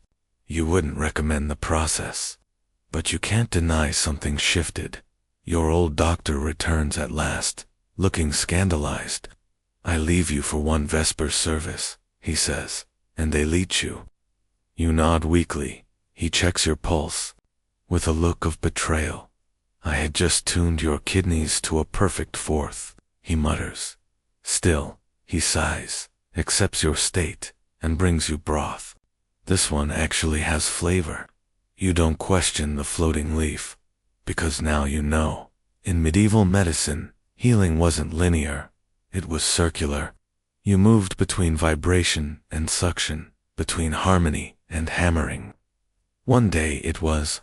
[SPEAKER 1] You wouldn't recommend the process. But you can't deny something shifted. Your old doctor returns at last, looking scandalized. I leave you for one Vesper service, he says, and they leech you. You nod weakly. He checks your pulse. With a look of betrayal. I had just tuned your kidneys to a perfect fourth, he mutters. Still, he sighs, accepts your state, and brings you broth. This one actually has flavor. You don't question the floating leaf, because now you know. In medieval medicine, healing wasn't linear, it was circular. You moved between vibration and suction, between harmony and hammering. One day it was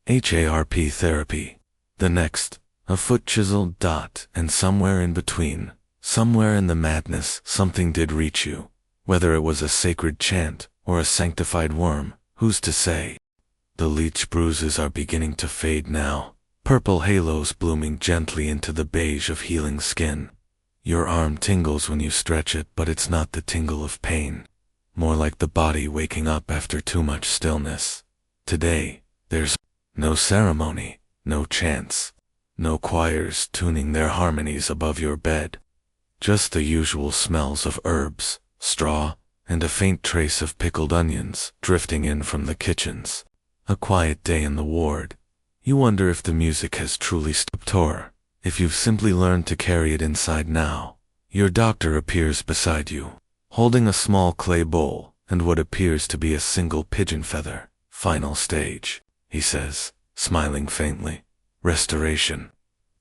[SPEAKER 1] HARP therapy, the next, a foot-chiseled dot, and somewhere in between, somewhere in the madness, something did reach you. Whether it was a sacred chant or a sanctified worm, who's to say? The leech bruises are beginning to fade now, purple halos blooming gently into the beige of healing skin. Your arm tingles when you stretch it, but it's not the tingle of pain. More like the body waking up after too much stillness. Today, there's no ceremony, no chants, no choirs tuning their harmonies above your bed. Just the usual smells of herbs, straw, and a faint trace of pickled onions drifting in from the kitchens. A quiet day in the ward. You wonder if the music has truly stopped or if you've simply learned to carry it inside now. Your doctor appears beside you, holding a small clay bowl and what appears to be a single pigeon feather. Final stage, he says, smiling faintly. Restoration.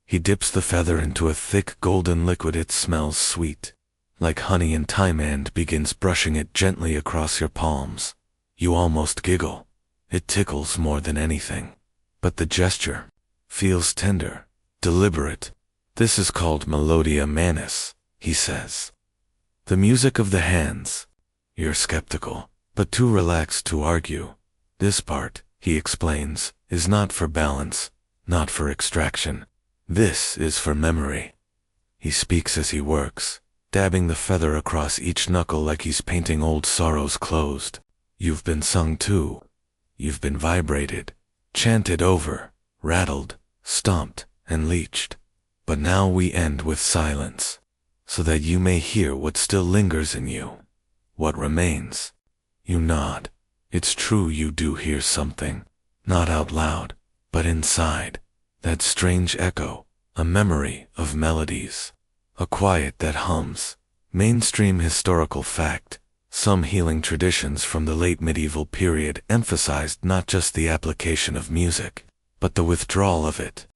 [SPEAKER 1] He dips the feather into a thick golden liquid. It smells sweet, like honey and thyme, and begins brushing it gently across your palms. You almost giggle. It tickles more than anything. But the gesture feels tender, deliberate. This is called melodia manus, he says. The music of the hands. You're skeptical, but too relaxed to argue. This part, he explains, is not for balance, not for extraction. This is for memory. He speaks as he works, dabbing the feather across each knuckle like he's painting old sorrows closed. You've been sung to. You've been vibrated, chanted over, rattled, stomped, and leeched. But now we end with silence, so that you may hear what still lingers in you. What remains. You nod. It's true, you do hear something. Not out loud, but inside. That strange echo, a memory of melodies. A quiet that hums. Mainstream historical fact. Some healing traditions from the late medieval period emphasized not just the application of music, but the withdrawal of it.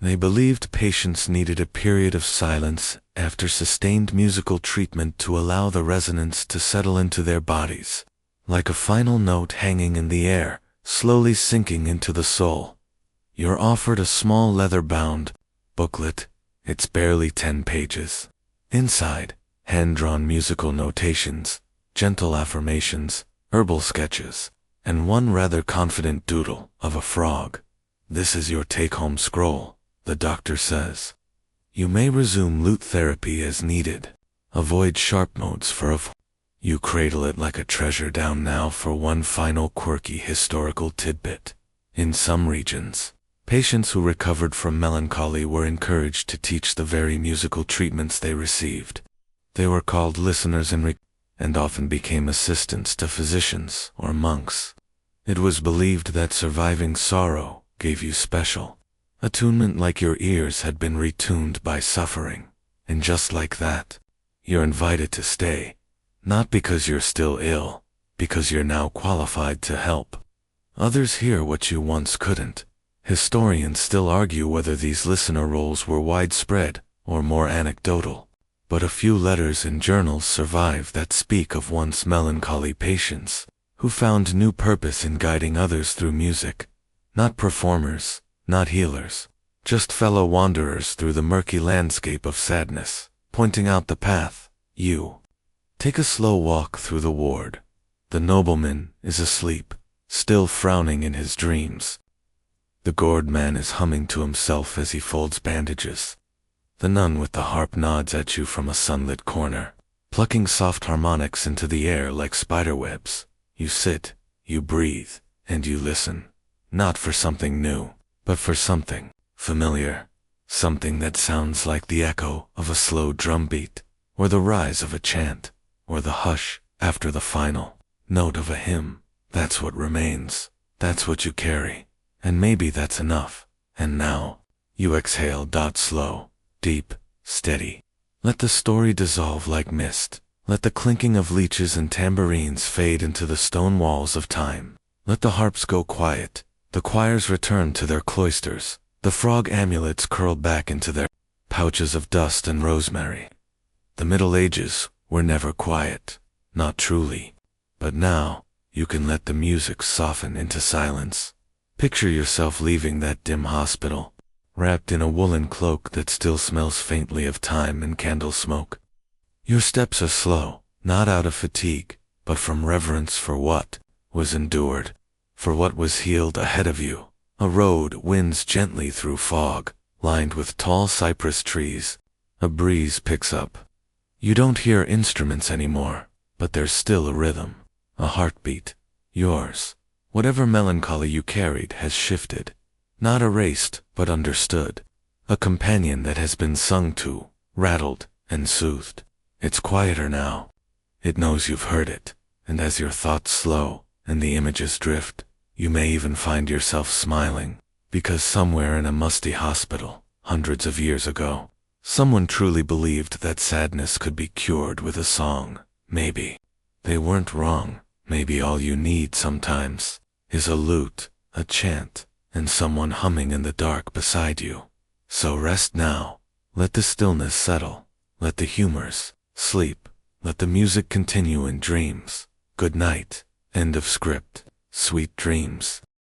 [SPEAKER 1] They believed patients needed a period of silence after sustained musical treatment to allow the resonance to settle into their bodies, like a final note hanging in the air, slowly sinking into the soul. You're offered a small leather-bound booklet. It's barely 10 pages. Inside, hand-drawn musical notations, gentle affirmations, herbal sketches, and one rather confident doodle of a frog. This is your take-home scroll, the doctor says. You may resume lute therapy as needed. Avoid sharp modes for a You cradle it like a treasure down now for one final quirky historical tidbit. In some regions, patients who recovered from melancholy were encouraged to teach the very musical treatments they received. They were called listeners and often became assistants to physicians or monks. It was believed that surviving sorrow gave you special attunement, like your ears had been retuned by suffering. And just like that, you're invited to stay. Not because you're still ill, because you're now qualified to help. Others hear what you once couldn't. Historians still argue whether these listener roles were widespread or more anecdotal. But a few letters and journals survive that speak of once melancholy patients who found new purpose in guiding others through music. Not performers, not healers, just fellow wanderers through the murky landscape of sadness, pointing out the path. You take a slow walk through the ward. The nobleman is asleep, still frowning in his dreams. The gourd man is humming to himself as he folds bandages. The nun with the harp nods at you from a sunlit corner, plucking soft harmonics into the air like spiderwebs. You sit, You breathe, and you listen. Not for something new, but for something familiar. Something that sounds like the echo of a slow drum beat, or the rise of a chant, or the hush after the final note of a hymn. That's what remains. That's what you carry. And maybe that's enough. And now, you exhale. Slow, deep, steady. Let the story dissolve like mist. Let the clinking of leeches and tambourines fade into the stone walls of time. Let the harps go quiet. The choirs return to their cloisters. The frog amulets curl back into their pouches of dust and rosemary. The Middle Ages were never quiet. Not truly. But now, you can let the music soften into silence. Picture yourself leaving that dim hospital, wrapped in a woolen cloak that still smells faintly of thyme and candle smoke. Your steps are slow, not out of fatigue, but from reverence for what was endured, for what was healed ahead of you. A road winds gently through fog, lined with tall cypress trees. A breeze picks up. You don't hear instruments anymore, but there's still a rhythm, a heartbeat. Yours. Whatever melancholy you carried has shifted. Not erased, but understood. A companion that has been sung to, rattled, and soothed. It's quieter now. It knows you've heard it, and as your thoughts slow, and the images drift, you may even find yourself smiling, because somewhere in a musty hospital, hundreds of years ago, someone truly believed that sadness could be cured with a song. Maybe. They weren't wrong. Maybe all you need sometimes is a lute, a chant, and someone humming in the dark beside you. So rest now. Let the stillness settle. Let the humors sleep. Let the music continue in dreams. Good night. End of script. Sweet dreams.